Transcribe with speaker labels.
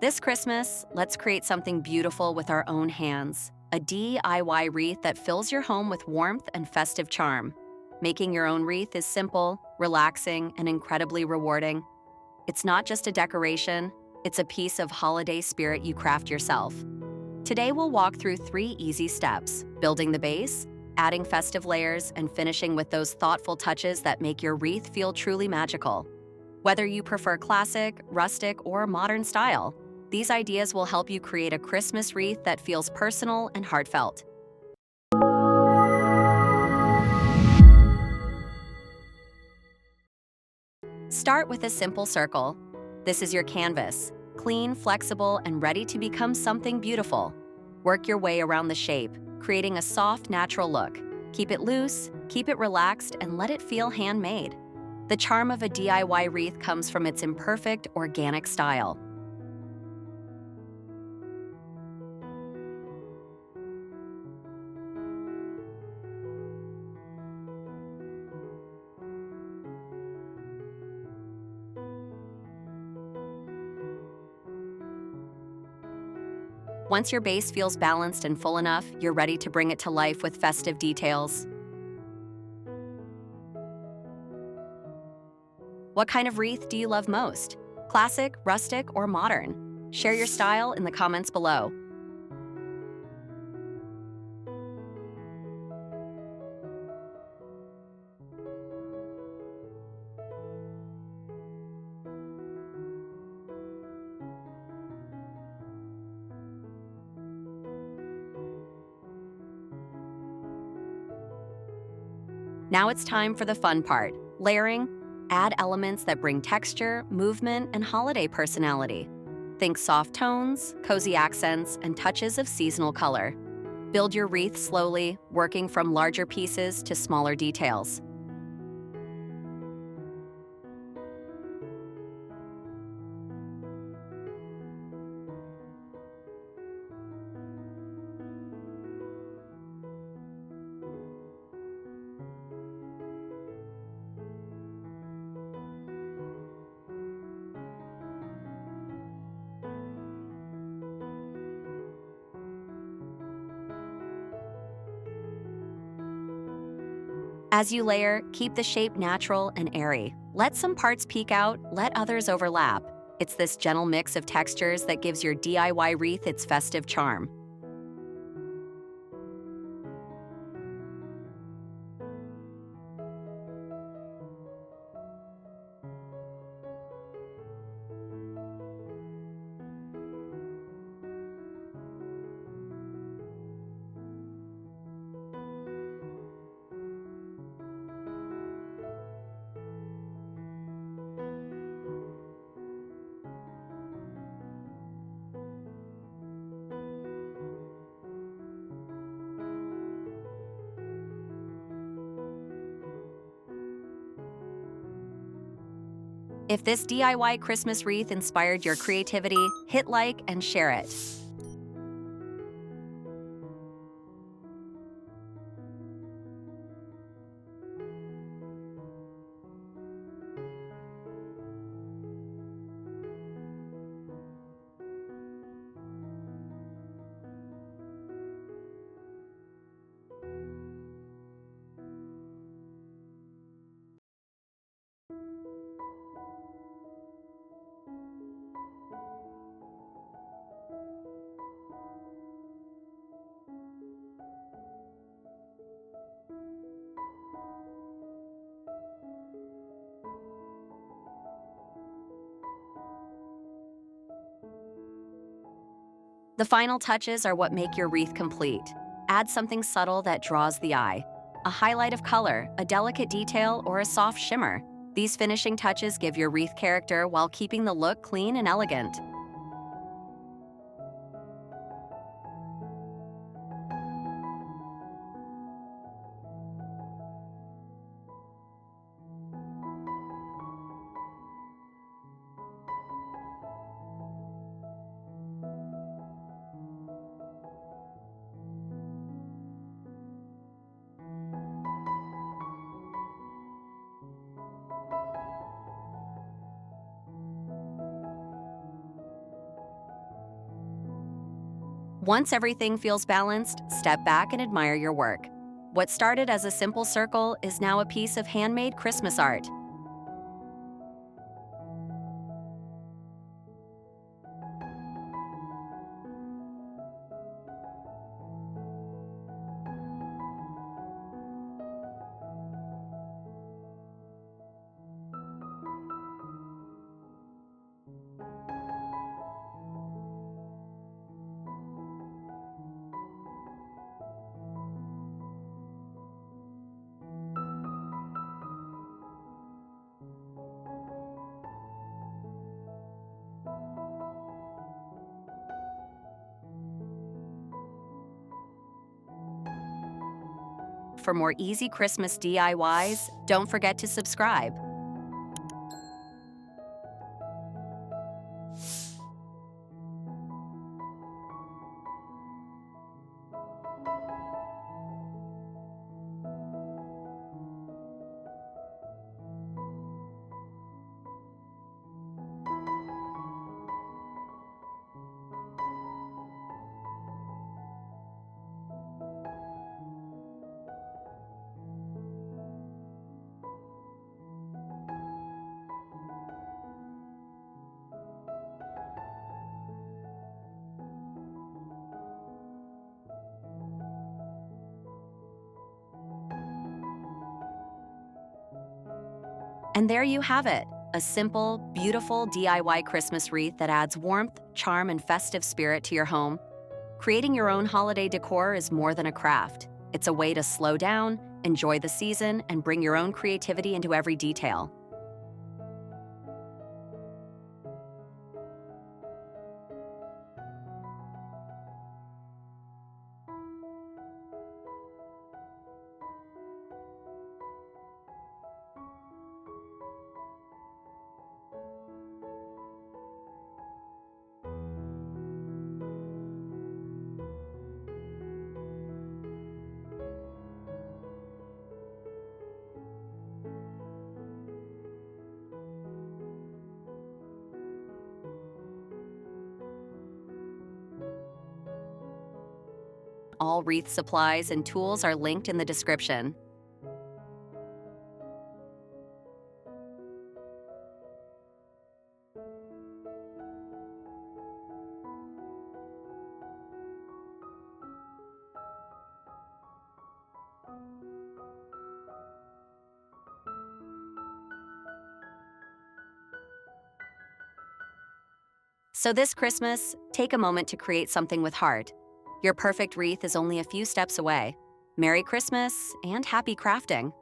Speaker 1: This Christmas, let's create something beautiful with our own hands. A DIY wreath that fills your home with warmth and festive charm. Making your own wreath is simple, relaxing, and incredibly rewarding. It's not just a decoration, it's a piece of holiday spirit you craft yourself. Today we'll walk through 3 easy steps: building the base, adding festive layers, and finishing with those thoughtful touches that make your wreath feel truly magical. Whether you prefer classic, rustic, or modern style, these ideas will help you create a Christmas wreath that feels personal and heartfelt. Start with a simple circle. This is your canvas, clean, flexible, and ready to become something beautiful. Work your way around the shape, creating a soft, natural look. Keep it loose, keep it relaxed, and let it feel handmade. The charm of a DIY wreath comes from its imperfect, organic style. Once your base feels balanced and full enough, you're ready to bring it to life with festive details. What kind of wreath do you love most? Classic, rustic, or modern? Share your style in the comments below. Now it's time for the fun part, layering. Add elements that bring texture, movement, and holiday personality. Think soft tones, cozy accents, and touches of seasonal color. Build your wreath slowly, working from larger pieces to smaller details. As you layer, keep the shape natural and airy. Let some parts peek out, let others overlap. It's this gentle mix of textures that gives your DIY wreath its festive charm. If this DIY Christmas wreath inspired your creativity, hit like and share it. The final touches are what make your wreath complete. Add something subtle that draws the eye. A highlight of color, a delicate detail, or a soft shimmer. These finishing touches give your wreath character while keeping the look clean and elegant. Once everything feels balanced, step back and admire your work. What started as a simple circle is now a piece of handmade Christmas art. For more easy Christmas DIYs, don't forget to subscribe. And there you have it, a simple, beautiful DIY Christmas wreath that adds warmth, charm, and festive spirit to your home. Creating your own holiday decor is more than a craft. It's a way to slow down, enjoy the season, and bring your own creativity into every detail. All wreath supplies and tools are linked in the description. So this Christmas, take a moment to create something with heart. Your perfect wreath is only a few steps away. Merry Christmas and happy crafting!